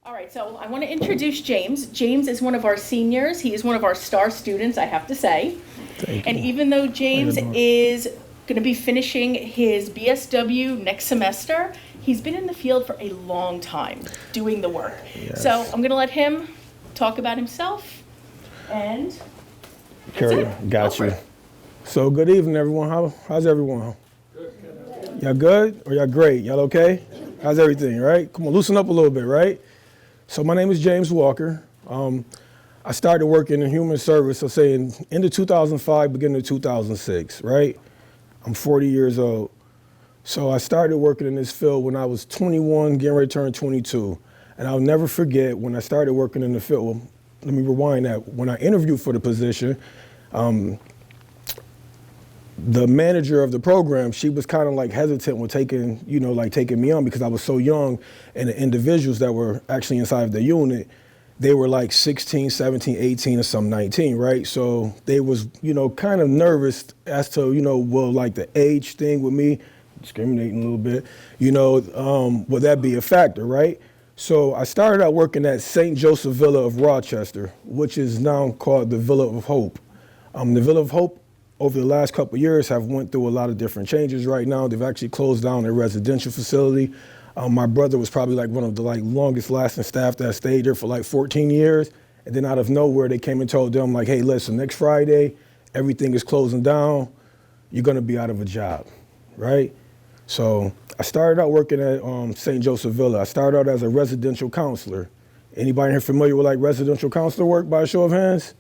All right, so I want to introduce James. James is one of our seniors. He is one of our star students, I have to say. Thank And you. even though James is going to be finishing his BSW next semester, he's been in the field for a long time doing the work. Yes. So I'm going to let him talk about himself and Carry on. Got you. So good evening, everyone. How's everyone? Good. Y'all good or y'all great? Y'all okay? How's everything, right? Come on, loosen up a little bit, right? So my name is James Walker. I started working in human service, so say in end of 2005, beginning of 2006, right? I'm 40 years old. So I started working in this field when I was 21, getting ready to turn 22. And I'll never forget when I started working in the field, well, let me rewind that. When I interviewed for the position, the manager of the program, she was kind of like hesitant with taking me on because I was so young, and the individuals that were actually inside of the unit, they were like 16, 17, 18, or some 19, right? So they was, kind of nervous as to, like the age thing with me, discriminating a little bit, would that be a factor, right? So I started out working at St. Joseph Villa of Rochester, which is now called the Villa of Hope. The Villa of Hope over the last couple of years have went through a lot of different changes right now. They've actually closed down their residential facility. My brother was probably like one of the longest lasting staff that stayed there for like 14 years. And then out of nowhere, they came and told them like, hey, listen, next Friday, everything is closing down. You're gonna be out of a job, right? So I started out working at St. Joseph Villa. I started out as a residential counselor. Anybody here familiar with like residential counselor work by a show of hands?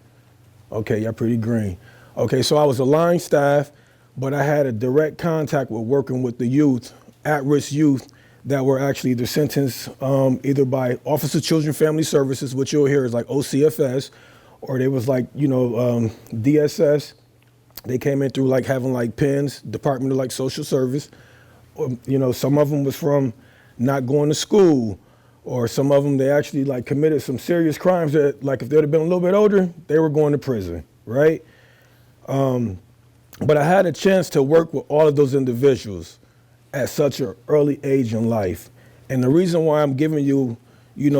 Okay, y'all pretty green. Okay, so I was a line staff, but I had a direct contact with working with the youth, at-risk youth, that were actually either sentenced either by Office of Children Family Services, which you'll hear is like OCFS, or they was like, DSS. They came in through like having like PENS, Department of like Social Service. Or, some of them was from not going to school, or some of them, they actually like committed some serious crimes that like if they'd have been a little bit older, they were going to prison, right? But I had a chance to work with all of those individuals at such an early age in life. And the reason why I'm giving you,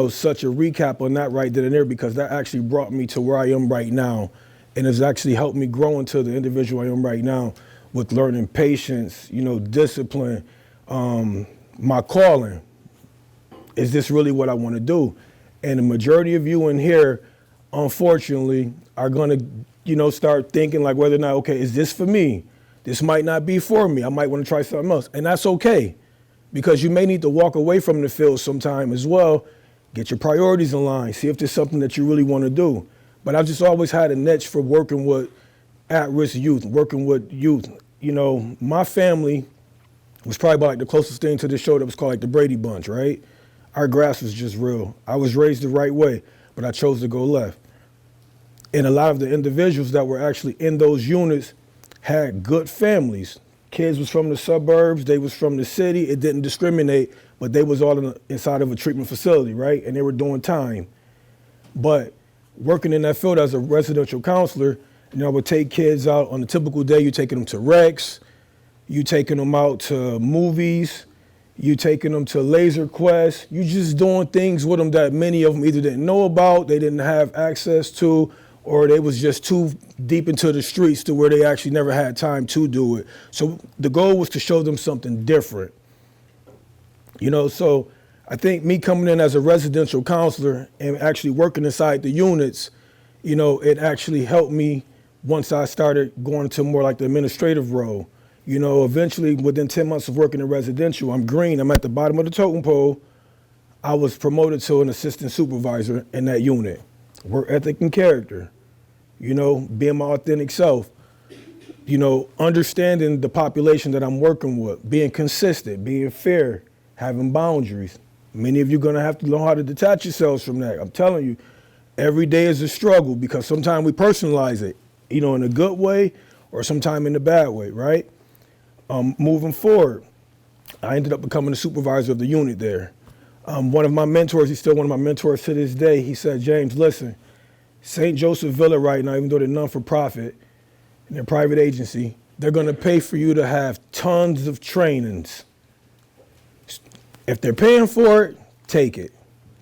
such a recap on that right then and there, because that actually brought me to where I am right now. And has actually helped me grow into the individual I am right now with learning patience, discipline, my calling. Is this really what I want to do? And the majority of you in here, unfortunately, are going to start thinking like whether or not, okay, is this for me? This might not be for me. I might want to try something else. And that's okay, because you may need to walk away from the field sometime as well, get your priorities in line, see if there's something that you really want to do. But I've just always had a niche for working with at-risk youth, working with youth. My family was probably about like the closest thing to this show that was called like the Brady Bunch, right? Our grass was just real. I was raised the right way, but I chose to go left. And a lot of the individuals that were actually in those units had good families. Kids was from the suburbs, they was from the city. It didn't discriminate, but they was all inside of a treatment facility, right? And they were doing time. But working in that field as a residential counselor, I would take kids out on a typical day. You taking them to Rex, you taking them out to movies, you taking them to Laser Quest. You just doing things with them that many of them either didn't know about, they didn't have access to, or they was just too deep into the streets to where they actually never had time to do it. So the goal was to show them something different. So I think me coming in as a residential counselor and actually working inside the units, it actually helped me once I started going to more like the administrative role. Eventually within 10 months of working in residential, I'm green, I'm at the bottom of the totem pole. I was promoted to an assistant supervisor in that unit. Work ethic and character, being my authentic self, understanding the population that I'm working with, being consistent, being fair, having boundaries. Many of you are gonna have to learn how to detach yourselves from that. I'm telling you, every day is a struggle because sometimes we personalize it, in a good way or sometimes in a bad way, right? Moving forward, I ended up becoming the supervisor of the unit there. One of my mentors, he's still one of my mentors to this day, he said, James, listen, St. Joseph Villa right now, even though they're non-for-profit and they're a private agency, they're gonna pay for you to have tons of trainings. If they're paying for it, take it.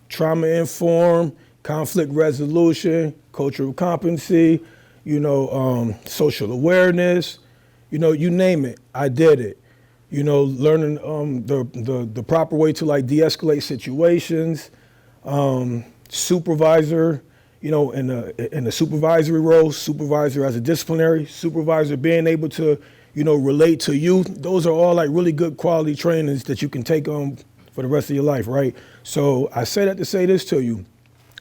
trauma-informed, conflict resolution, cultural competency, social awareness, you name it, I did it. Learning the proper way to like de-escalate situations, supervisor, in a supervisory role, supervisor as a disciplinary, supervisor being able to, relate to youth. Those are all like really good quality trainings that you can take on for the rest of your life, right? So I say that to say this to you.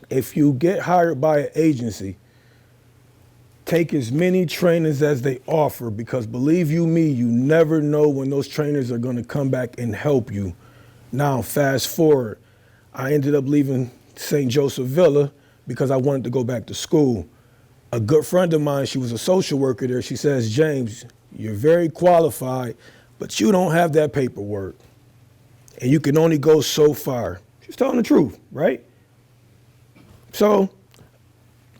If you get hired by an agency, take as many trainings as they offer, because believe you me, you never know when those trainers are going to come back and help you. Now, fast forward, I ended up leaving St. Joseph Villa because I wanted to go back to school. A good friend of mine, she was a social worker there. She says, James, you're very qualified, but you don't have that paperwork. And you can only go so far. She's telling the truth, right? So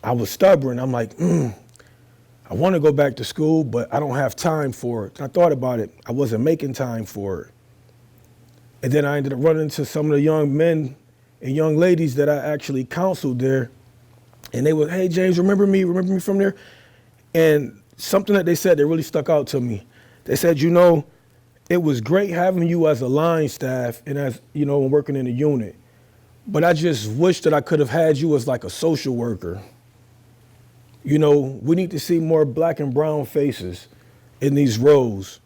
I was stubborn. I'm like, I want to go back to school, but I don't have time for it. And I thought about it. I wasn't making time for it. And then I ended up running into some of the young men and young ladies that I actually counseled there. And they were, hey, James, remember me from there? And something that they said that really stuck out to me. They said, it was great having you as a line staff and as, working in a unit. But I just wish that I could have had you as like a social worker. We need to see more black and brown faces in these roles.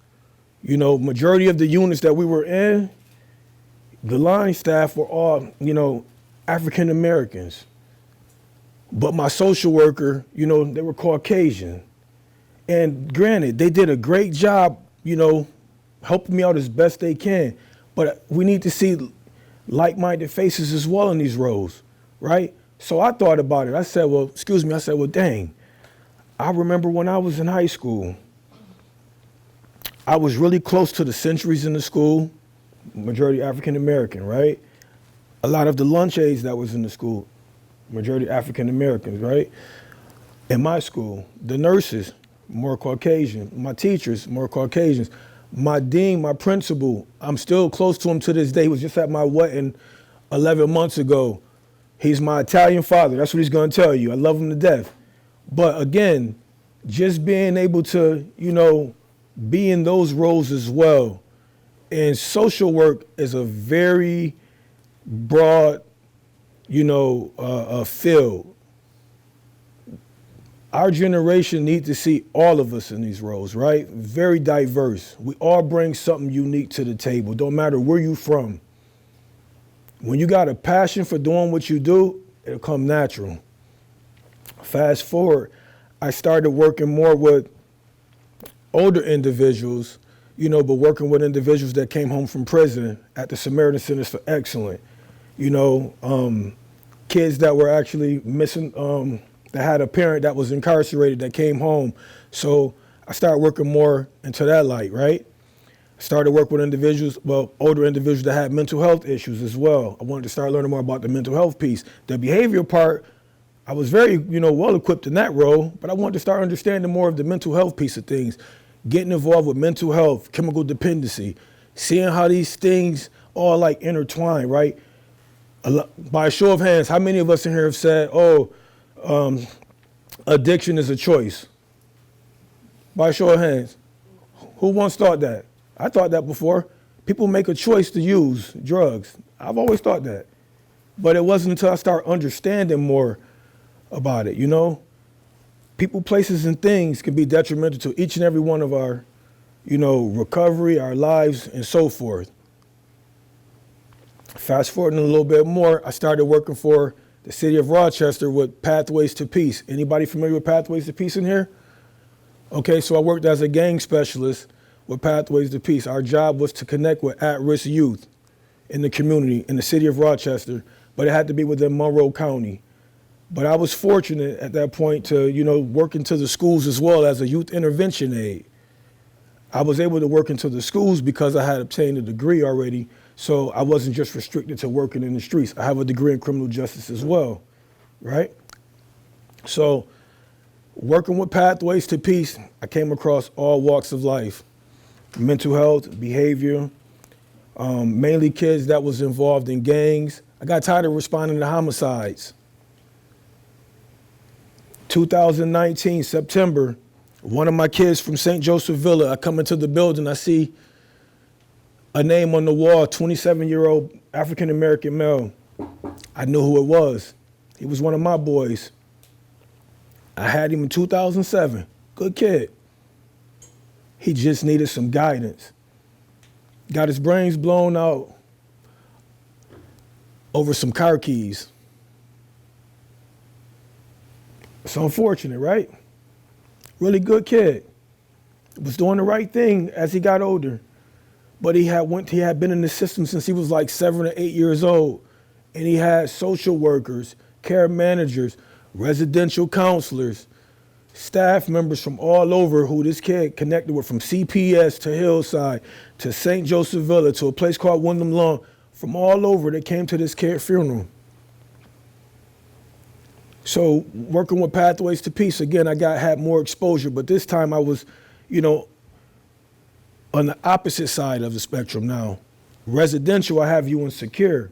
Majority of the units that we were in, the line staff were all, African Americans. But my social worker, they were Caucasian. And granted, they did a great job, helping me out as best they can. But we need to see like-minded faces as well in these roles, right? So I thought about it. I said, well, dang, I remember when I was in high school, I was really close to the centuries in the school, majority African American, right? A lot of the lunch aides that was in the school, majority African Americans, right? In my school, the nurses, more Caucasian. My teachers, more Caucasians. My dean, my principal, I'm still close to him to this day. He was just at my wedding 11 months ago. He's my Italian father. That's what he's going to tell you. I love him to death. But again, just being able to, be in those roles as well. And social work is a very broad, field. Our generation needs to see all of us in these roles, right? Very diverse. We all bring something unique to the table. Don't matter where you're from. When you got a passion for doing what you do, it'll come natural. Fast forward, I started working more with older individuals, but working with individuals that came home from prison at the Samaritan Centers for Excellence. Kids that were actually missing, that had a parent that was incarcerated that came home. So I started working more into that light, right? I started working with individuals, older individuals that had mental health issues as well. I wanted to start learning more about the mental health piece. The behavioral part, I was very, well equipped in that role, but I wanted to start understanding more of the mental health piece of things, getting involved with mental health, chemical dependency, seeing how these things all like intertwine, right? By a show of hands, how many of us in here have said, addiction is a choice? By a show of hands. Who once thought that? I thought that before. People make a choice to use drugs. I've always thought that. But it wasn't until I started understanding more about it, People, places, and things can be detrimental to each and every one of our, recovery, our lives, and so forth. Fast forwarding a little bit more, I started working for the city of Rochester with Pathways to Peace. Anybody familiar with Pathways to Peace in here? Okay, so I worked as a gang specialist with Pathways to Peace. Our job was to connect with at-risk youth in the community, in the city of Rochester, but it had to be within Monroe County. But I was fortunate at that point to, work into the schools as well as a youth intervention aide. I was able to work into the schools because I had obtained a degree already, so I wasn't just restricted to working in the streets. I have a degree in criminal justice as well, right? So working with Pathways to Peace, I came across all walks of life, mental health, behavior, mainly kids that was involved in gangs. I got tired of responding to homicides. 2019, September, one of my kids from St. Joseph Villa, I come into the building, I see a name on the wall, 27-year-old African-American male. I knew who it was. He was one of my boys. I had him in 2007, good kid. He just needed some guidance. Got his brains blown out over some car keys. It's unfortunate, right? Really good kid. Was doing the right thing as he got older. But he had been in the system since he was like 7 or 8 years old. And he had social workers, care managers, residential counselors, staff members from all over who this kid connected with, from CPS to Hillside to St. Joseph Villa to a place called Wyndham Lawn, from all over that came to this kid's funeral. So working with Pathways to Peace, again, I had more exposure, but this time I was, on the opposite side of the spectrum now. Residential, I have you in secure.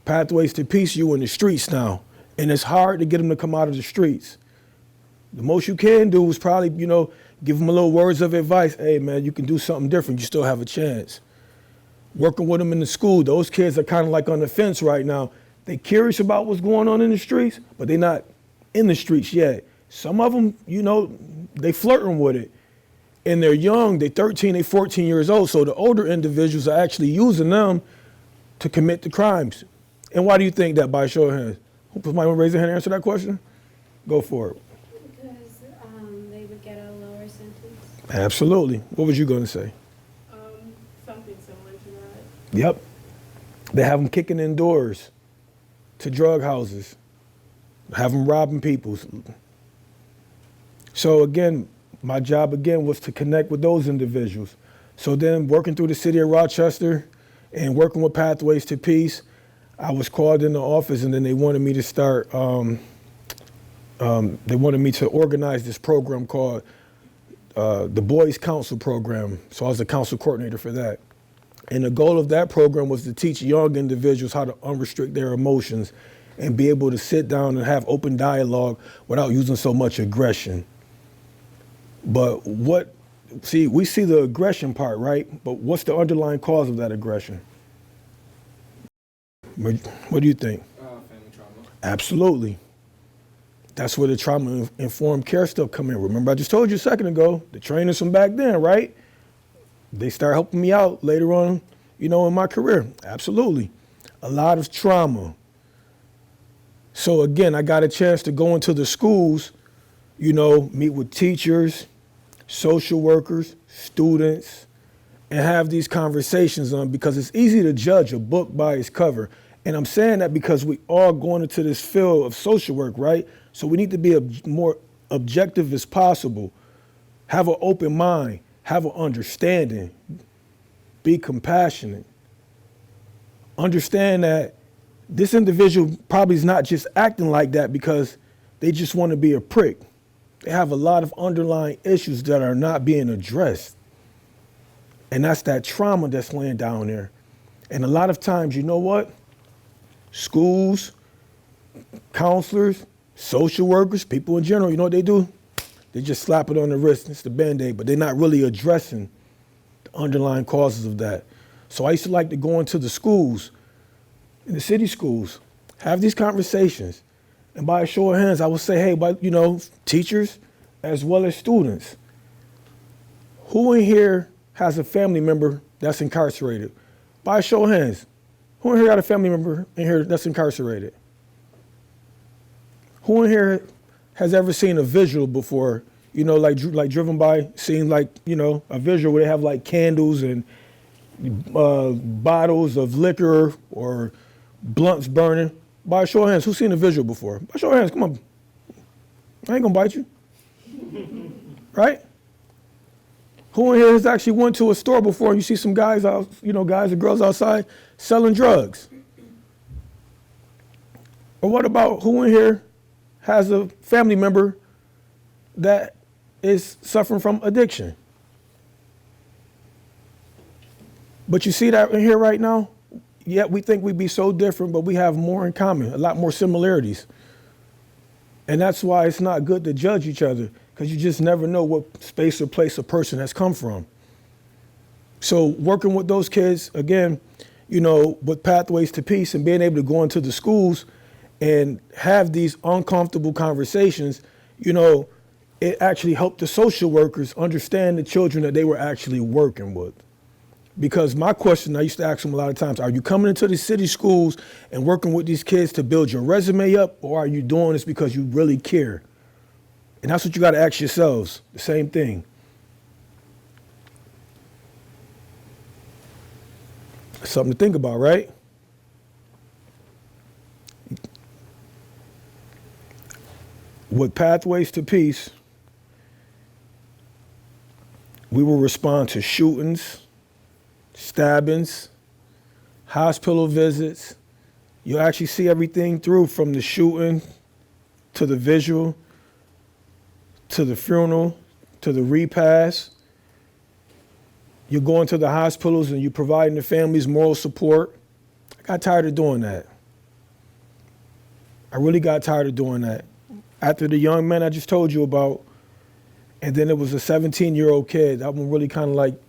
Pathways to Peace, you in the streets now. And it's hard to get them to come out of the streets. The most you can do is probably, give them a little words of advice. Hey, man, you can do something different. You still have a chance. Working with them in the school, those kids are kind of like on the fence right now. They're curious about what's going on in the streets, but they're not in the streets yet. Some of them, they flirting with it. And they're young, they're 13, they're 14 years old. So the older individuals are actually using them to commit the crimes. And why do you think that, by a show of hands? Somebody want to raise their hand and answer that question? Go for it. Because they would get a lower sentence. Absolutely. What was you going to say? Something similar to that. Yep. They have them kicking in doors to drug houses, have them robbing people. So again, my job again was to connect with those individuals. So then working through the city of Rochester and working with Pathways to Peace, I was called in the office and then they wanted me to start, they wanted me to organize this program called the Boys Council Program. So I was the council coordinator for that. And the goal of that program was to teach young individuals how to unrestrict their emotions and be able to sit down and have open dialogue without using so much aggression. But we see the aggression part, right? But what's the underlying cause of that aggression? What do you think? Family trauma. Absolutely. That's where the trauma-informed care stuff come in. Remember, I just told you a second ago, the trainers from back then, right? They start helping me out later on, in my career. Absolutely. A lot of trauma. So again, I got a chance to go into the schools, meet with teachers, social workers, students, and have these conversations because it's easy to judge a book by its cover. And I'm saying that because we all going into this field of social work, right? So we need to be more objective as possible, have an open mind, have an understanding, be compassionate. Understand that this individual probably is not just acting like that because they just want to be a prick. They have a lot of underlying issues that are not being addressed. And that's that trauma that's laying down there. And a lot of times, you know what? Schools, counselors, social workers, people in general, you know what they do? They just slap it on the wrist. It's the Band-Aid, but they're not really addressing the underlying causes of that. So I used to like to go into the schools, in the city schools, have these conversations. And by a show of hands, I would say, hey, teachers as well as students, who in here has a family member that's incarcerated? By a show of hands, who in here got a family member in here that's incarcerated? Who in here has ever seen a visual before, like driven by, seeing a visual where they have like candles and bottles of liquor or blunts burning? By a show of hands, who's seen a visual before? By a show of hands, come on. I ain't gonna bite you. Right? Who in here has actually went to a store before and you see some guys out, guys and girls outside selling drugs? Or what about who in here has a family member that is suffering from addiction? But you see that in here right now? yet we think we'd be so different, but we have more in common, a lot more similarities. And that's why it's not good to judge each other, because you just never know what space or place a person has come from. So working with those kids, again, you know, with Pathways to Peace and being able to go into the schools and have these uncomfortable conversations, you know, it actually helped the social workers understand the children that they were actually working with. Because my question, I used to ask them a lot of times, are you coming into the city schools and working with these kids to build your resume up, or are you doing this because you really care? And that's what you got to ask yourselves, the same thing. Something to think about, right? With Pathways to Peace, we will respond to shootings, stabbings, hospital visits. You'll actually see everything through, from the shooting to the visual, to the funeral, to the repast. You're going to the hospitals and you're providing the families moral support. I got tired of doing that. I really got tired of doing that. After the young man I just told you about, and then it was a 17-year-old kid, that one really kind of like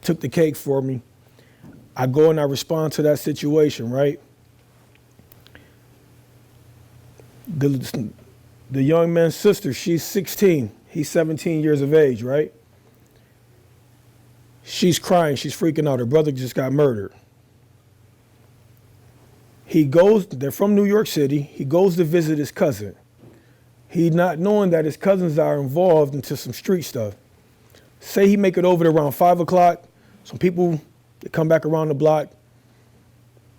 took the cake for me. I go and I respond to that situation, right? The young man's sister, she's 16, he's 17 years of age, right? She's crying, she's freaking out. Her brother just got murdered. They're from New York City. He goes to visit his cousin. He not knowing that his cousins are involved into some street stuff. Say he make it over to around 5 o'clock. Some people, they come back around the block.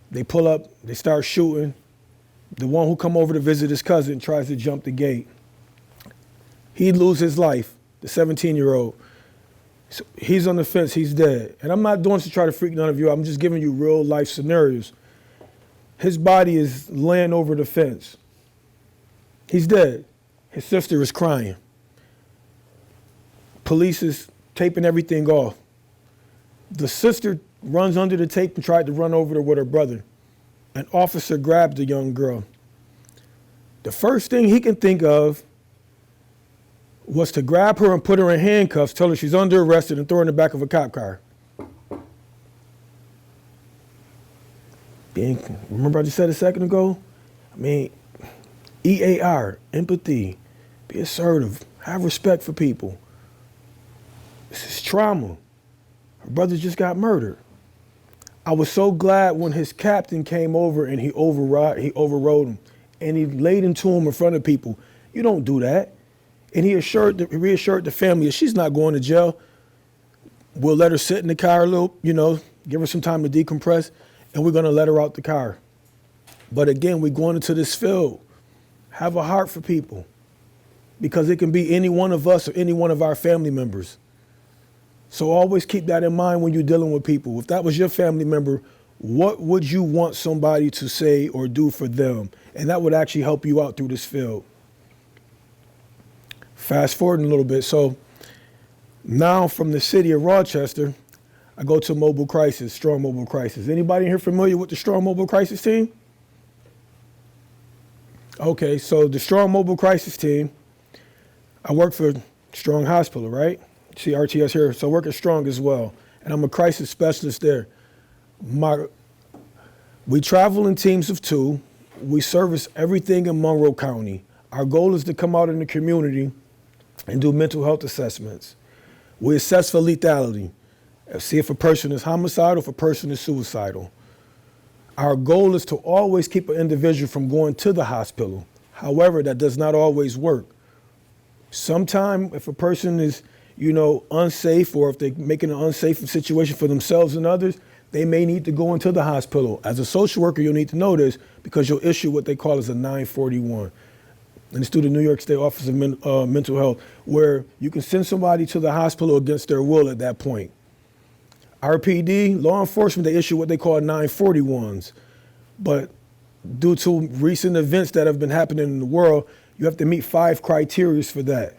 They pull up, they start shooting. The one who come over to visit his cousin tries to jump the gate. He'd lose his life, the 17-year-old. So he's on the fence, he's dead. And I'm not doing this to try to freak none of you out. I'm just giving you real life scenarios. His body is laying over the fence. He's dead. His sister is crying. Police is taping everything off. The sister runs under the tape and tried to run over there with her brother. An officer grabbed the young girl. The first thing he can think of was to grab her and put her in handcuffs, tell her she's under arrest, and throw her in the back of a cop car. Remember I just said a second ago? I mean, EAR, empathy, be assertive, have respect for people. This is trauma. Her brother just got murdered. I was so glad when his captain came over and he overrode him, and he laid into him in front of people. You don't do that. And he reassured the family that she's not going to jail. We'll let her sit in the car a little, give her some time to decompress, and we're going to let her out the car. But again, we're going into this field. Have a heart for people, because it can be any one of us or any one of our family members. So always keep that in mind when you're dealing with people. If that was your family member, what would you want somebody to say or do for them? And that would actually help you out through this field. Fast forwarding a little bit. So now from the city of Rochester, I go to mobile crisis, strong mobile crisis. Anybody here familiar with the strong mobile crisis team? Okay, so the strong mobile crisis team, I work for Strong Hospital, right? See RTS here, so I work at Strong as well. And I'm a crisis specialist there. We travel in teams of 2. We service everything in Monroe County. Our goal is to come out in the community and do mental health assessments. We assess for lethality, see if a person is homicidal, if a person is suicidal. Our goal is to always keep an individual from going to the hospital. However, that does not always work. Sometimes if a person is, unsafe, or if they're making an unsafe situation for themselves and others, they may need to go into the hospital. As a social worker, you'll need to know this, because you'll issue what they call as a 941. And it's through the New York State Office of Mental Health, where you can send somebody to the hospital against their will at that point. RPD, law enforcement, they issue what they call 941s. But due to recent events that have been happening in the world, you have to meet 5 criteria for that.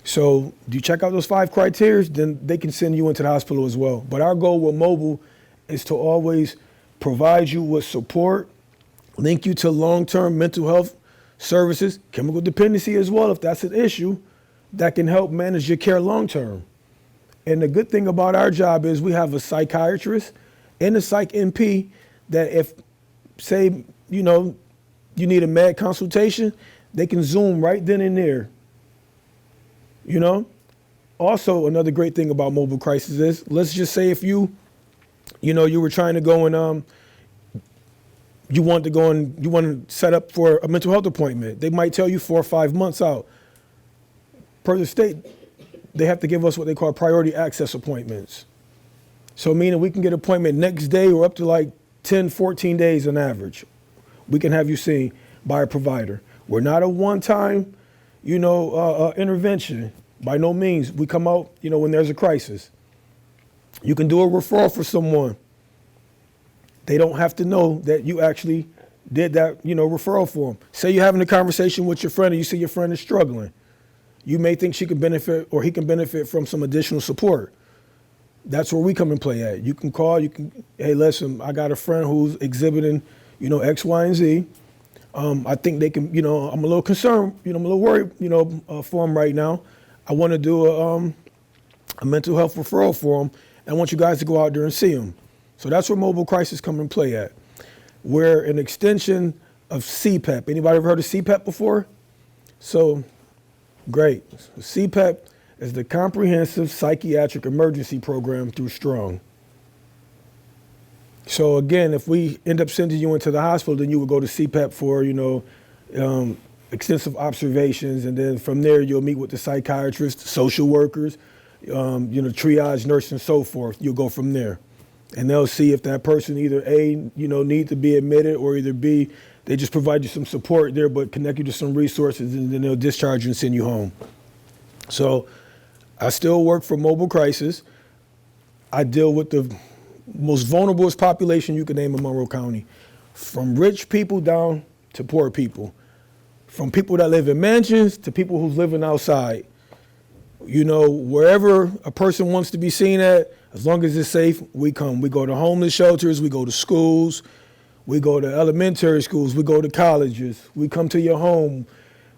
So do you check out those 5 criteria, then they can send you into the hospital as well. But our goal with mobile is to always provide you with support, link you to long-term mental health services, chemical dependency as well, if that's an issue, that can help manage your care long-term. And the good thing about our job is we have a psychiatrist and a psych NP that if, say, you need a med consultation, they can Zoom right then and there. Also, another great thing about mobile crisis is, let's just say if you were trying to go and you want to set up for a mental health appointment. They might tell you 4 or 5 months out. Per the state, they have to give us what they call priority access appointments. So meaning we can get an appointment next day or up to like 10, 14 days on average. We can have you seen by a provider. We're not a one-time, intervention. By no means. We come out, when there's a crisis. You can do a referral for someone. They don't have to know that you actually did that, referral for them. Say you're having a conversation with your friend and you see your friend is struggling. You may think she can benefit or he can benefit from some additional support. That's where we come and play at. You can call, hey, listen, I got a friend who's exhibiting, X, Y, and Z. I think they can, I'm a little concerned, I'm a little worried, for them right now. I want to do a mental health referral for them, and I want you guys to go out there and see them. So that's where mobile crisis come and play at. We're an extension of CPEP. Anybody ever heard of CPEP before? So, great. CPEP is the Comprehensive Psychiatric Emergency Program through Strong. So again, if we end up sending you into the hospital, then you would go to CPEP for, extensive observations, and then from there you'll meet with the psychiatrists, social workers, triage nurse, and so forth. You'll go from there, and they'll see if that person either A, need to be admitted, or either B, they just provide you some support there, but connect you to some resources, and then they'll discharge you and send you home. So I still work for mobile crisis. I deal with the most vulnerable population you can name in Monroe County, from rich people down to poor people. From people that live in mansions to people who's living outside. Wherever a person wants to be seen at, as long as it's safe, we come. We go to homeless shelters, we go to schools, we go to elementary schools, we go to colleges, we come to your home,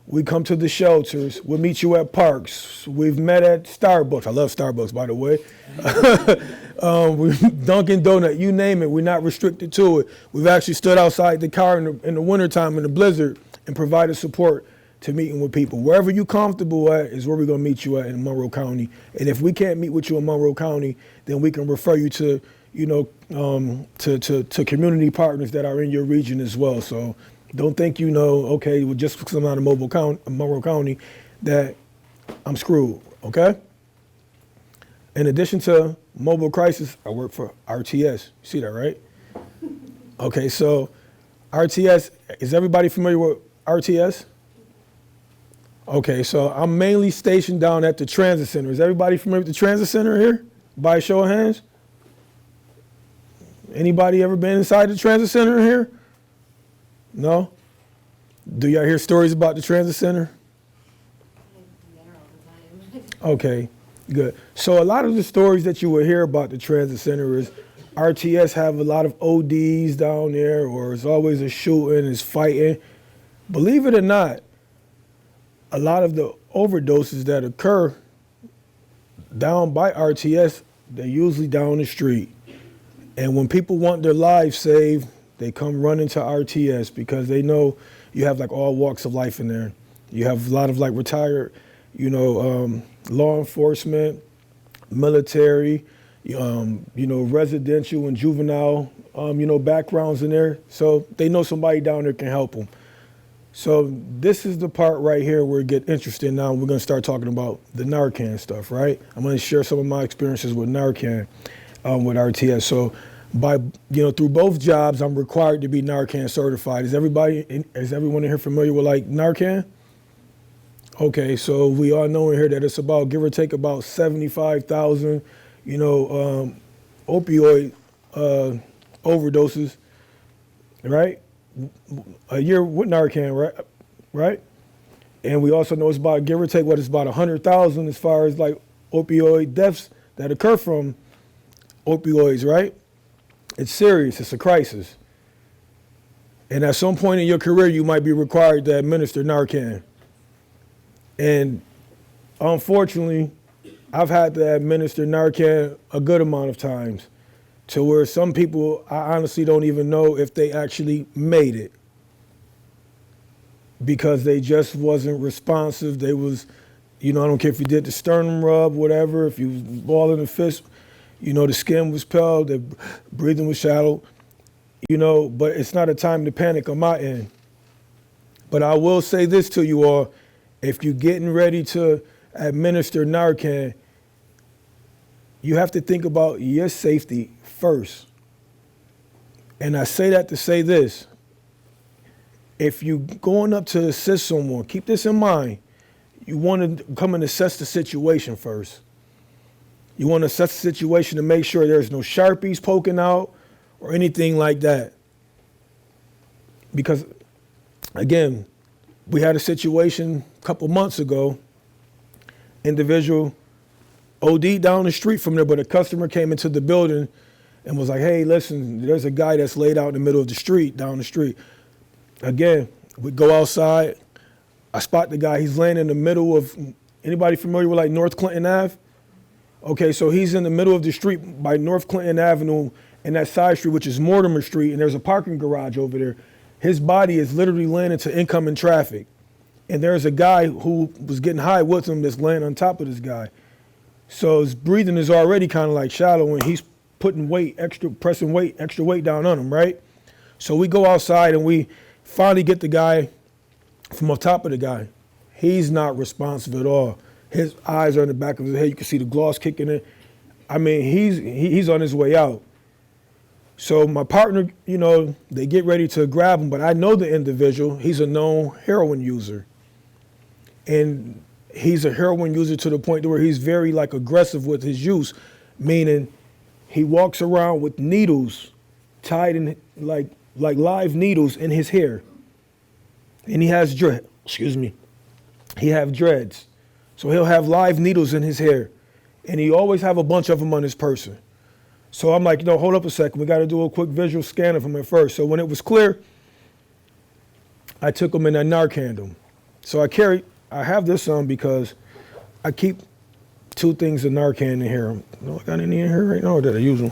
we come to the shelters, we'll meet you at parks. We've met at Starbucks. I love Starbucks, by the way. Dunkin' Donut, you name it, we're not restricted to it. We've actually stood outside the car in the wintertime in the blizzard and provided support to meeting with people. Wherever you're comfortable at is where we're gonna meet you at in Monroe County. And if we can't meet with you in Monroe County, then we can refer you to, to community partners that are in your region as well. So don't think okay, well, just because I'm not in Monroe County, that I'm screwed, okay? In addition to mobile crisis, I work for RTS. You see that, right? Okay, so RTS, is everybody familiar with RTS? Okay, so I'm mainly stationed down at the transit center. Is everybody familiar with the transit center here? By a show of hands? Anybody ever been inside the transit center here? No? Do y'all hear stories about the transit center? Okay, good. So a lot of the stories that you will hear about the transit center is RTS have a lot of ODs down there, or it's always a shooting, it's fighting. Believe it or not, a lot of the overdoses that occur down by RTS, they're usually down the street. And when people want their lives saved, they come running to RTS because they know you have like all walks of life in there. You have a lot of like retired, law enforcement, military, residential and juvenile, backgrounds in there. So they know somebody down there can help them. So this is the part right here where it gets interesting now. We're gonna start talking about the Narcan stuff, right? I'm gonna share some of my experiences with Narcan, with RTS. So through both jobs, I'm required to be Narcan certified. Is everyone in here familiar with like Narcan? Okay, so we all know in here that it's about, give or take, about 75,000, opioid overdoses, right? A year with Narcan, right? And we also know it's about, give or take, it's about 100,000 as far as like opioid deaths that occur from opioids, right? It's serious. It's a crisis. And at some point in your career, you might be required to administer Narcan. And unfortunately, I've had to administer Narcan a good amount of times to where some people, I honestly don't even know if they actually made it because they just wasn't responsive. They was, I don't care if you did the sternum rub, whatever, if you was balling the fist, the skin was pale, the breathing was shallow, but it's not a time to panic on my end. But I will say this to you all, if you're getting ready to administer Narcan, you have to think about your safety first. And I say that to say this. If you're going up to assist someone, keep this in mind. You want to come and assess the situation first. You want to assess the situation to make sure there's no Sharpies poking out or anything like that. Because, again, we had a situation a couple months ago, individual OD down the street from there, but a customer came into the building and was like, hey, listen, there's a guy that's laid out in the middle of the street, down the street. Again, we go outside. I spot the guy. He's laying in the middle of, anybody familiar with like North Clinton Ave? Okay, so he's in the middle of the street by North Clinton Avenue and that side street, which is Mortimer Street, and there's a parking garage over there. His body is literally laying into incoming traffic. And there's a guy who was getting high with him that's laying on top of this guy. So his breathing is already kind of like shallow and he's putting extra weight down on him, right? So we go outside and we finally get the guy from on top of the guy. He's not responsive at all. His eyes are in the back of his head. You can see the gloss kicking in. I mean, he's on his way out. So my partner, they get ready to grab him, but I know the individual. He's a known heroin user. And he's a heroin user to the point where he's very aggressive with his use, meaning he walks around with needles tied in like live needles in his hair. And he has he have dreads. So he'll have live needles in his hair. And he always have a bunch of them on his person. So I'm like, hold up a second. We got to do a quick visual scan of him at first. So when it was clear, I took him and I Narcaned him. So I have this on because I keep 2 things of Narcan in here. I got any in here right now, or did I use them?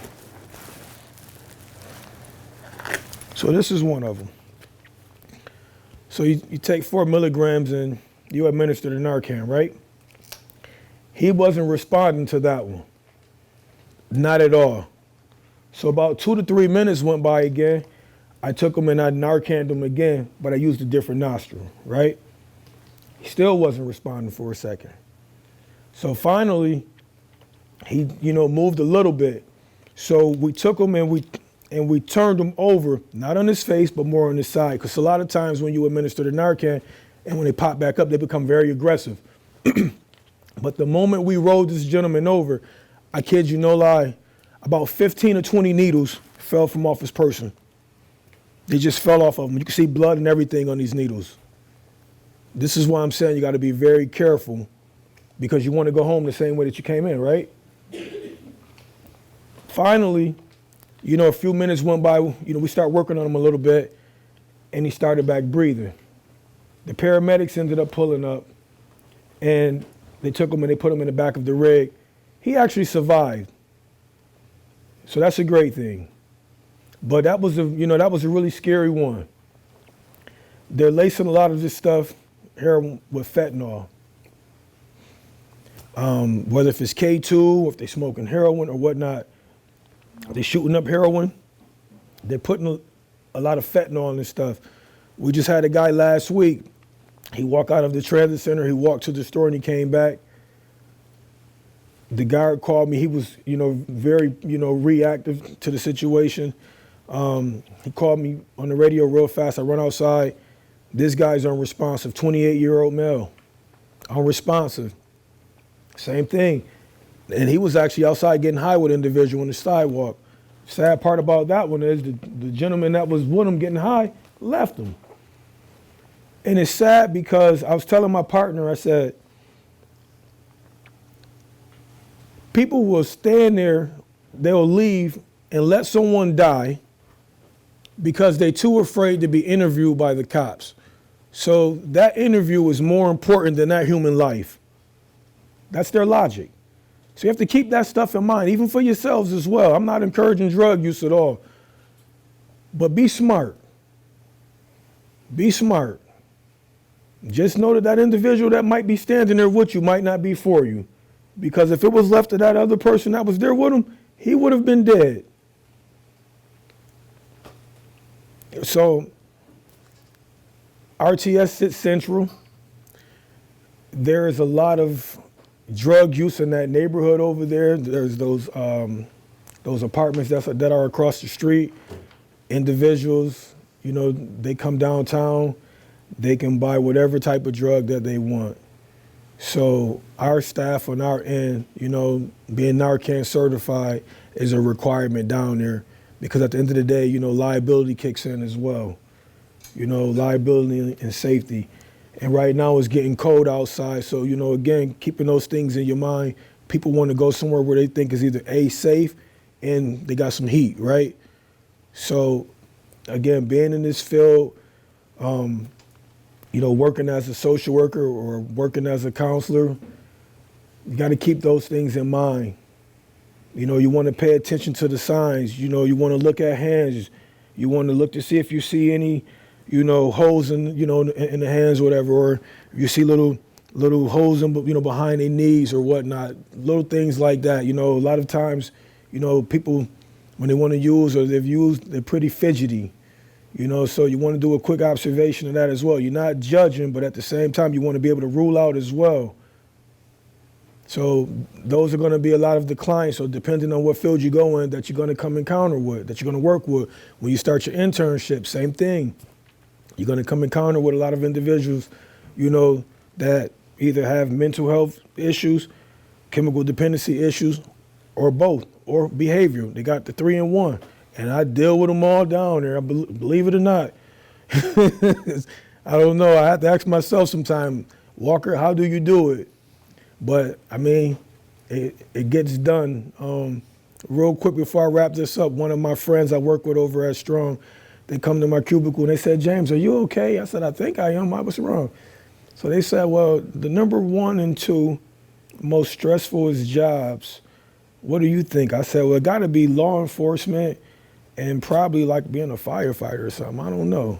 So this is one of them. So you take 4 milligrams and you administer the Narcan, right? He wasn't responding to that one. Not at all. So about 2 to 3 minutes went by again. I took him and I Narcaned him again, but I used a different nostril, right? He still wasn't responding for a second. So finally, he, moved a little bit. So we took him and we turned him over, not on his face, but more on his side. Because a lot of times when you administer the Narcan and when they pop back up, they become very aggressive. But the moment we rolled this gentleman over, I kid you no lie, about 15 or 20 needles fell from off his person. They just fell off of him. You can see blood and everything on these needles. This is why I'm saying you got to be very careful because you want to go home the same way that you came in, right? Finally, a few minutes went by, we start working on him a little bit and he started back breathing. The paramedics ended up pulling up and they took him and they put him in the back of the rig. He actually survived. So that's a great thing. But that was a really scary one. They're lacing a lot of this stuff heroin with fentanyl. Whether if it's K2 or if they're smoking heroin or whatnot, they're shooting up heroin. They're putting a lot of fentanyl on this stuff. We just had a guy last week. He walked out of the transit center. He walked to the store and he came back. The guard called me. He was, very, reactive to the situation. He called me on the radio real fast. I run outside. This guy's unresponsive, 28-year-old male, unresponsive. Same thing. And he was actually outside getting high with an individual on the sidewalk. Sad part about that one is the gentleman that was with him getting high left him. And it's sad because I was telling my partner, I said, people will stand there, they'll leave, and let someone die because they're too afraid to be interviewed by the cops. So that interview is more important than that human life. That's their logic. So you have to keep that stuff in mind, even for yourselves as well. I'm not encouraging drug use at all. But be smart. Be smart. Just know that that individual that might be standing there with you might not be for you. Because if it was left to that other person that was there with him, he would have been dead. So RTS sits central. There is a lot of drug use in that neighborhood over there. There's those apartments that are across the street. Individuals, you know, they come downtown, they can buy whatever type of drug that they want. So our staff on our end, you know, being Narcan certified is a requirement down there, because at the end of the day, you know, liability kicks in as well. You know, liability and safety. And right now it's getting cold outside. So, you know, again, keeping those things in your mind, people want to go somewhere where they think is either A, safe, and they got some heat, right? So, again, being in this field, you know, working as a social worker or working as a counselor, you got to keep those things in mind. You know, you want to pay attention to the signs. You know, you want to look at hands. You want to look to see if you see any, you know, holes in, you know, in the hands or whatever, or if you see little holes in, you know, behind their knees or whatnot, little things like that. You know, a lot of times, you know, people, when they want to use or they've used, they're pretty fidgety. You know, so you want to do a quick observation of that as well. You're not judging, but at the same time, you want to be able to rule out as well. So those are going to be a lot of the clients. So depending on what field you go in, that you're going to come encounter with, that you're going to work with. When you start your internship, same thing. You're going to come encounter with a lot of individuals, you know, that either have mental health issues, chemical dependency issues, or both, or behavioral. They got the 3 in 1. And I deal with them all down there, believe it or not. I don't know, I have to ask myself sometime, Walker, how do you do it? But I mean, it gets done. Real quick before I wrap this up, one of my friends I work with over at Strong, they come to my cubicle and they said, James, are you okay? I said, I think I am. What's wrong? So they said, well, the number 1 and 2 most stressful is jobs. What do you think? I said, well, it got to be law enforcement and probably like being a firefighter or something. I don't know.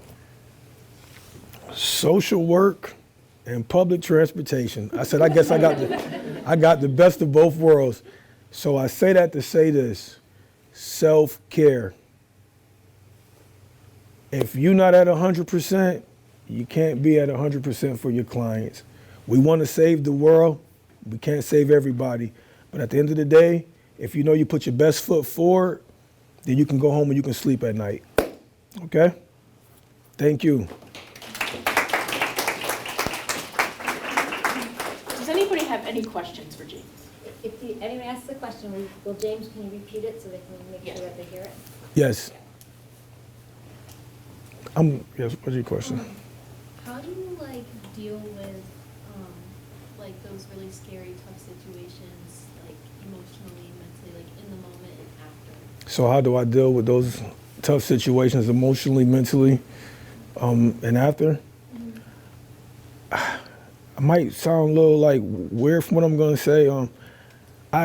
Social work and public transportation. I said, I guess I got the best of both worlds. So I say that to say this: self-care. If you're not at 100%, you can't be at 100% for your clients. We want to save the world. We can't save everybody. But at the end of the day, if you know you put your best foot forward, then you can go home and you can sleep at night. Okay? Thank you. Does anybody have any questions for James? If anyone asks a question, will James, can you repeat it so they can make sure that they hear it? Yes. Yes, what's your question? How do you like deal with like those really scary, tough situations, like emotionally, mentally, like in the moment and after? So how do I deal with those tough situations emotionally, mentally, and after? Mm-hmm. I might sound a little like weird from what I'm going to say. I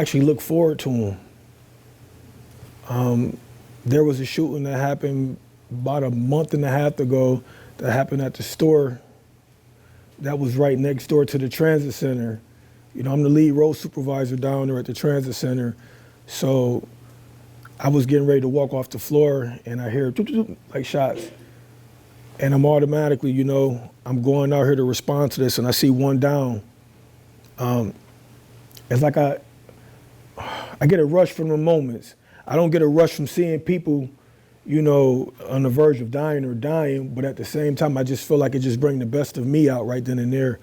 actually look forward to them. There was a shooting that happened about a month and a half ago that happened at the store that was right next door to the transit center. You know, I'm the lead road supervisor down there at the transit center. So I was getting ready to walk off the floor and I hear like shots. And I'm automatically, you know, I'm going out here to respond to this and I see one down. It's like I get a rush from the moments. I don't get a rush from seeing people, you know, on the verge of dying, but at the same time, I just feel like it just brings the best of me out right then and there.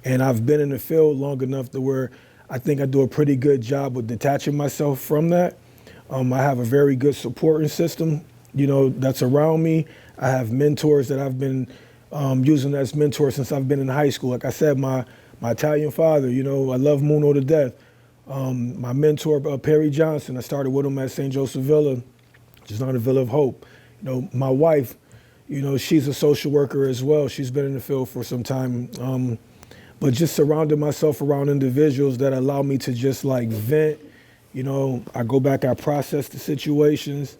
And I've been in the field long enough to where I think I do a pretty good job with detaching myself from that. I have a very good supporting system, you know, that's around me. I have mentors that I've been using as mentors since I've been in high school. Like I said, my Italian father, you know, I love Muno to death. My mentor, Perry Johnson, I started with him at St. Joseph Villa Jahnaville of Hope. You know, my wife, you know, she's a social worker as well. She's been in the field for some time. But just surrounding myself around individuals that allow me to just like vent. You know, I go back, I process the situations.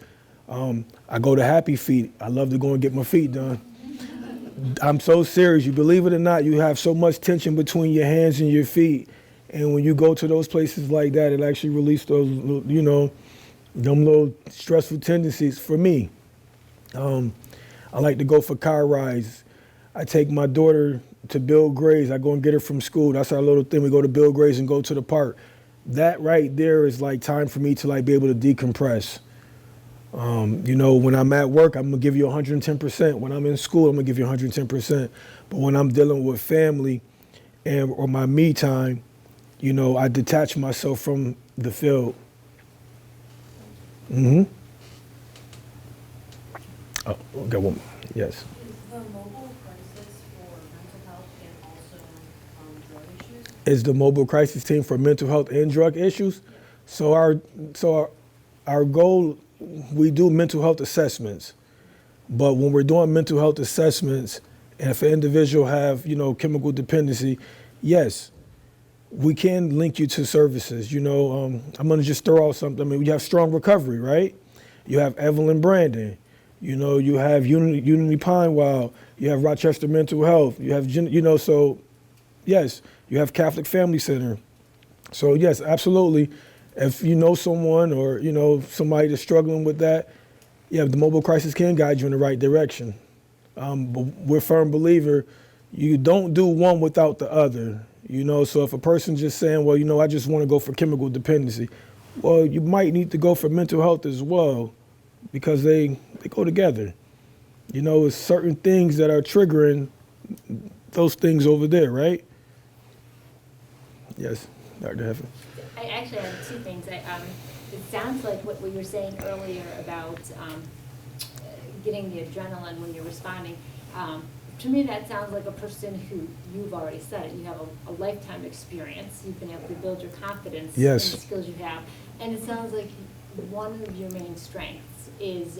I go to Happy Feet. I love to go and get my feet done. I'm so serious. You believe it or not, you have so much tension between your hands and your feet. And when you go to those places like that, it actually releases those, you know, them little stressful tendencies for me. I like to go for car rides. I take my daughter to Bill Gray's. I go and get her from school. That's our little thing. We go to Bill Gray's and go to the park. That right there is like time for me to like be able to decompress. You know, when I'm at work, I'm gonna give you 110%. When I'm in school, I'm gonna give you 110%. But when I'm dealing with family or my me time, you know, I detach myself from the field. Mm-hmm. Oh, got one. Yes. Is the mobile crisis for mental health and also drug issues? Is the mobile crisis team for mental health and drug issues? So our goal, we do mental health assessments, but when we're doing mental health assessments, and if an individual have, you know, chemical dependency, yes, we can link you to services. You know, I'm gonna just throw out something. I mean, we have Strong Recovery, right? You have Evelyn Brandon. You know, you have Unity Pine Wild. You have Rochester Mental Health. You have, you know, so yes, you have Catholic Family Center. So yes, absolutely. If you know someone or, you know, somebody that's struggling with that, yeah, the mobile crisis can guide you in the right direction. But we're firm believer, you don't do one without the other. You know, so if a person just saying, well, you know, I just want to go for chemical dependency, well, you might need to go for mental health as well, because they go together. You know, it's certain things that are triggering those things over there, right? Yes, Dr. Heffer. I actually have two things. It sounds like what you were saying earlier about getting the adrenaline when you're responding. To me, that sounds like a person who, you've already said it, you have a lifetime experience. You've been able to build your confidence Yes. in the skills you have. And it sounds like one of your main strengths is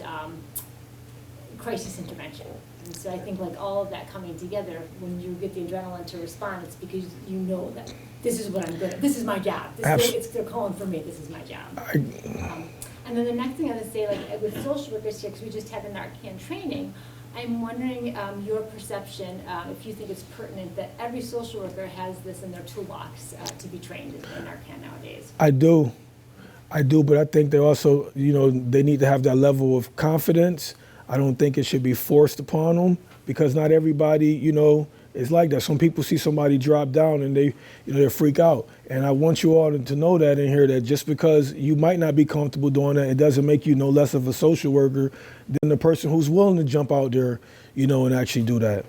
crisis intervention. And so I think like all of that coming together, when you get the adrenaline to respond, it's because you know that this is what I'm good at. This is my job. They're calling for me. This is my job. And then the next thing I would say, like with social workers here, because we just had the Narcan training, I'm wondering your perception, if you think it's pertinent that every social worker has this in their toolbox to be trained in Narcan nowadays. I do, but I think they also, you know, they need to have that level of confidence. I don't think it should be forced upon them, because not everybody, you know, is like that. Some people see somebody drop down and they, you know, they freak out. And I want you all to know that in here, that just because you might not be comfortable doing that, it doesn't make you no less of a social worker than the person who's willing to jump out there, you know, and actually do that.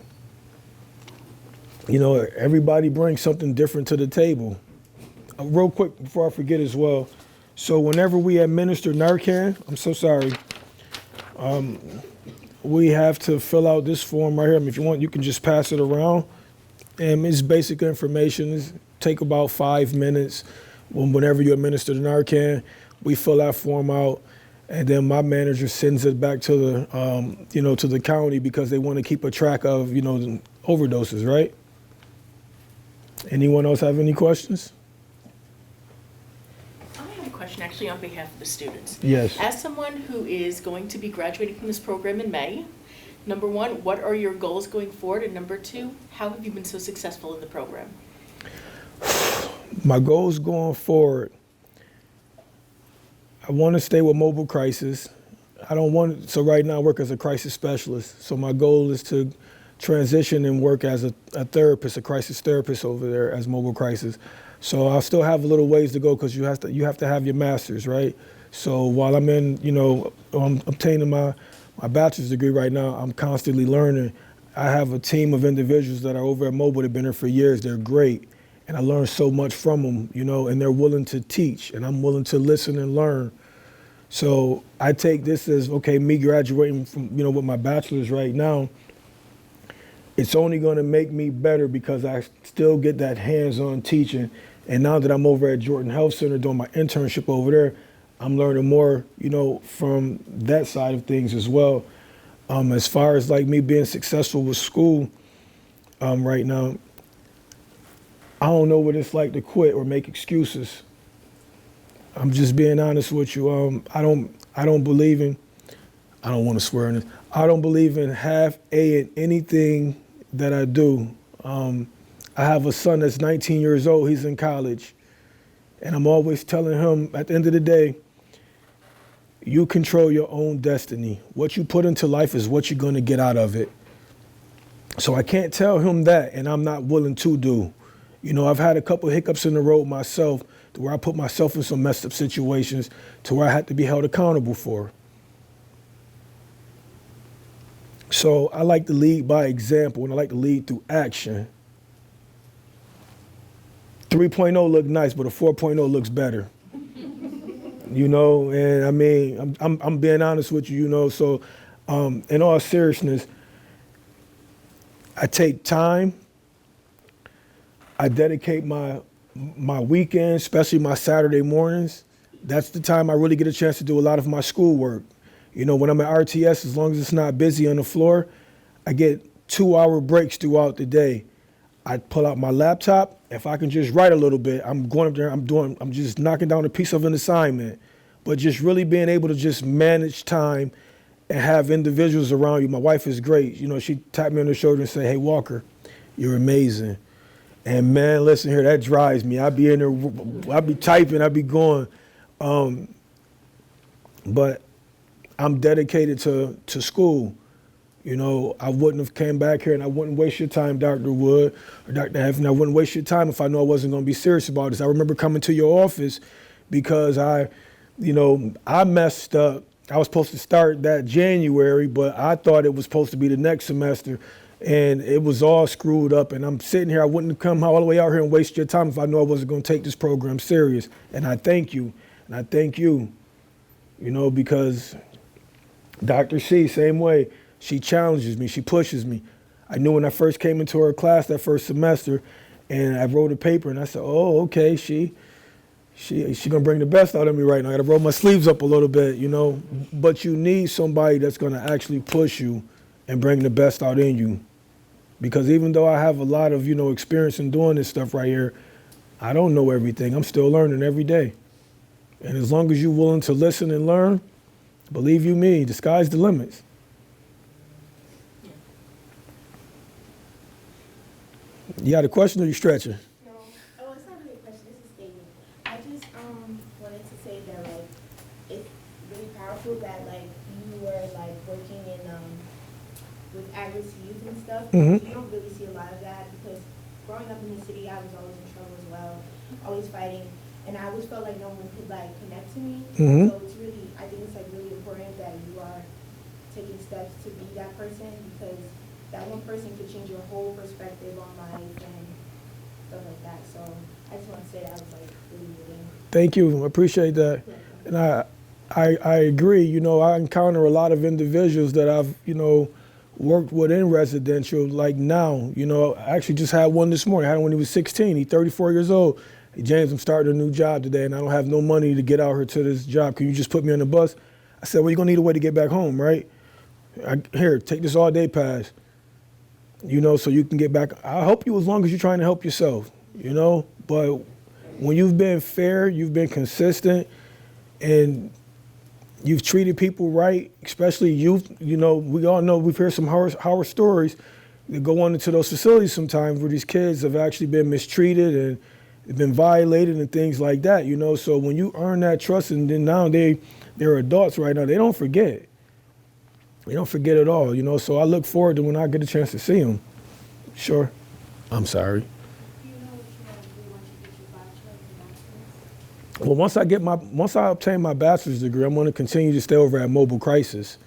You know, everybody brings something different to the table. Real quick before I forget as well. So whenever we administer Narcan, I'm so sorry, we have to fill out this form right here. I mean, if you want, you can just pass it around. And it's basic information. It's take about 5 minutes. Whenever you administer the Narcan, we fill that form out, and then my manager sends it back to the, you know, to the county, because they want to keep a track of, you know, the overdoses, right? Anyone else have any questions? I have a question actually on behalf of the students. Yes. As someone who is going to be graduating from this program in May, number one, what are your goals going forward? And number two, how have you been so successful in the program? My goals going forward, I want to stay with mobile crisis. I don't want, so right now I work as a crisis specialist. So my goal is to transition and work as a therapist, a crisis therapist over there as mobile crisis. So I'll still have a little ways to go, because you have to have your master's, right? So while I'm in, you know, I'm obtaining my bachelor's degree right now, I'm constantly learning. I have a team of individuals that are over at Mobile that have been there for years. They're great. And I learned so much from them, you know, and they're willing to teach, and I'm willing to listen and learn. So I take this as, okay, me graduating from, you know, with my bachelor's right now, it's only going to make me better because I still get that hands-on teaching. And now that I'm over at Jordan Health Center doing my internship over there, I'm learning more, from that side of things as well. As far as like me being successful with school, right now, I don't know what it's like to quit or make excuses. I'm just being honest with you. I don't believe in, I don't want to swear in this. I don't believe in half A in anything that I do. I have a son that's 19 years old. He's in college. And I'm always telling him at the end of the day, you control your own destiny. What you put into life is what you're going to get out of it. So I can't tell him that, and I'm not willing to do. I've had a couple of hiccups in the road myself to where I put myself in some messed up situations to where I had to be held accountable for. So I like to lead by example, and I like to lead through action. 3.0 look nice, but a 4.0 looks better. And I mean, I'm being honest with you, so in all seriousness, I take time, I dedicate my weekends, especially my Saturday mornings. That's the time I really get a chance to do a lot of my schoolwork. When I'm at RTS, as long as it's not busy on the floor, I get 2-hour breaks throughout the day. I pull out my laptop. If I can just write a little bit, I'm going up there, I'm just knocking down a piece of an assignment. But just really being able to just manage time and have individuals around you. My wife is great. She tapped me on the shoulder and said, "Hey, Walker, you're amazing." And man, listen here, that drives me. I be in there, I be typing, I be going. But I'm dedicated to school. I wouldn't have came back here and I wouldn't waste your time, Dr. Wood or Dr. Heffen. I wouldn't waste your time if I knew I wasn't going to be serious about this. I remember coming to your office because I messed up. I was supposed to start that January, but I thought it was supposed to be the next semester, and it was all screwed up. And I'm sitting here, I wouldn't have come all the way out here and waste your time if I knew I wasn't going to take this program serious. And I thank you. And I thank you, because Dr. C, same way. She challenges me. She pushes me. I knew when I first came into her class that first semester, and I wrote a paper, and I said, "Oh, okay, she gonna bring the best out of me right now. I gotta roll my sleeves up a little bit, But you need somebody that's gonna actually push you and bring the best out in you, because even though I have a lot of experience in doing this stuff right here, I don't know everything. I'm still learning every day, and as long as you're willing to listen and learn, believe you me, the sky's the limits. You got a question or you stretching? No, oh, it's not really a question, it's a statement. I just, wanted to say that, like, it's really powerful that, like, you were, like, working in, with at-risk youth and stuff. Mhm. You don't really see a lot of that, because growing up in the city, I was always in trouble as well, always fighting, and I always felt like no one could, like, connect to me. Mhm. So it's really, I think it's, like, really important that you are taking steps to be that person, because that one person could change your whole perspective on life and stuff like that. So I just want to say that I was like really moving. Thank you. I appreciate that. And I agree. I encounter a lot of individuals that I've, worked with in residential, like now. I actually just had one this morning. I had one when he was 16. He's 34 years old. Hey, James, I'm starting a new job today, and I don't have no money to get out here to this job. Can you just put me on the bus? I said, well, you're going to need a way to get back home, right? Here, take this all-day pass. So you can get back. I'll help you as long as you're trying to help yourself, But when you've been fair, you've been consistent, and you've treated people right, especially youth, we all know, we've heard some horror stories that go on into those facilities sometimes where these kids have actually been mistreated and they've been violated and things like that, So when you earn that trust, and then now they're adults right now, they don't forget. They don't forget at all, So I look forward to when I get a chance to see them. Sure. I'm sorry. Do you know what you want to do once you get your bachelor's and master's? Well, once I obtain my bachelor's degree, I'm going to continue to stay over at Mobile Crisis.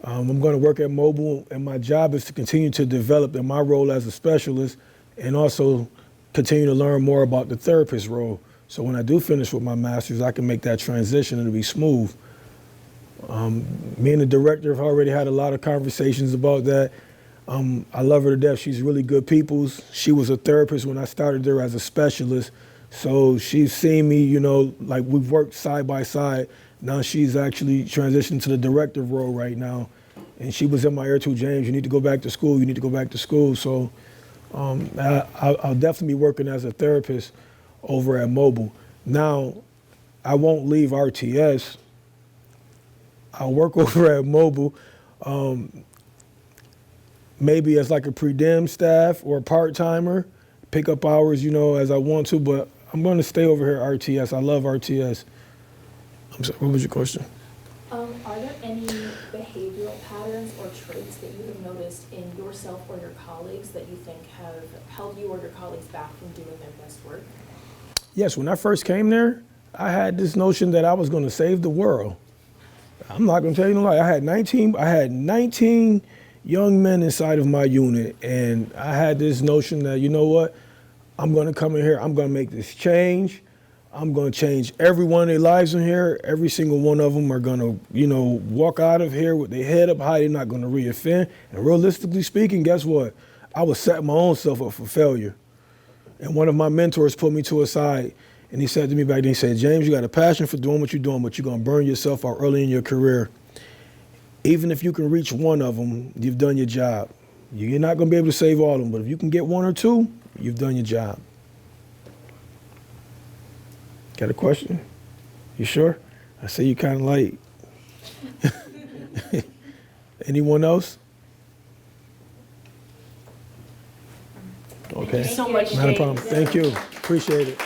I'm going to work at Mobile, and my job is to continue to develop in my role as a specialist, and also continue to learn more about the therapist role. So when I do finish with my master's, I can make that transition and it'll be smooth. Me and the director have already had a lot of conversations about that. I love her to death. She's really good people. She was a therapist when I started there as a specialist. So she's seen me, you know, like we've worked side by side. Now she's actually transitioned to the director role right now. And she was in my ear too, James, you need to go back to school, you need to go back to school. So I'll definitely be working as a therapist over at Mobile. Now, I won't leave RTS. I'll work over at Mobile, maybe as like a pre-dem staff or a part-timer, pick up hours, you know, as I want to, but I'm going to stay over here at RTS. I love RTS. I'm sorry, what was your question? Are there any behavioral patterns or traits that you have noticed in yourself or your colleagues that you think have held you or your colleagues back from doing their best work? Yes, when I first came there, I had this notion that I was going to save the world. I'm not going to tell you no lie. I had 19 young men inside of my unit, and I had this notion that, you know what, I'm going to come in here, I'm going to make this change. I'm going to change every one of their lives in here. Every single one of them are going to, you know, walk out of here with their head up high. They're not going to reoffend. And realistically speaking, guess what? I was setting my own self up for failure. And one of my mentors put me to a side, and he said to me back then, he said, James, you got a passion for doing what you're doing, but you're going to burn yourself out early in your career. Even if you can reach one of them, you've done your job. You're not going to be able to save all of them, but if you can get one or two, you've done your job. Got a question? You sure? I see you kind of late. Anyone else? Okay. Thank you so much, Not a James. problem. Thank you. Appreciate it.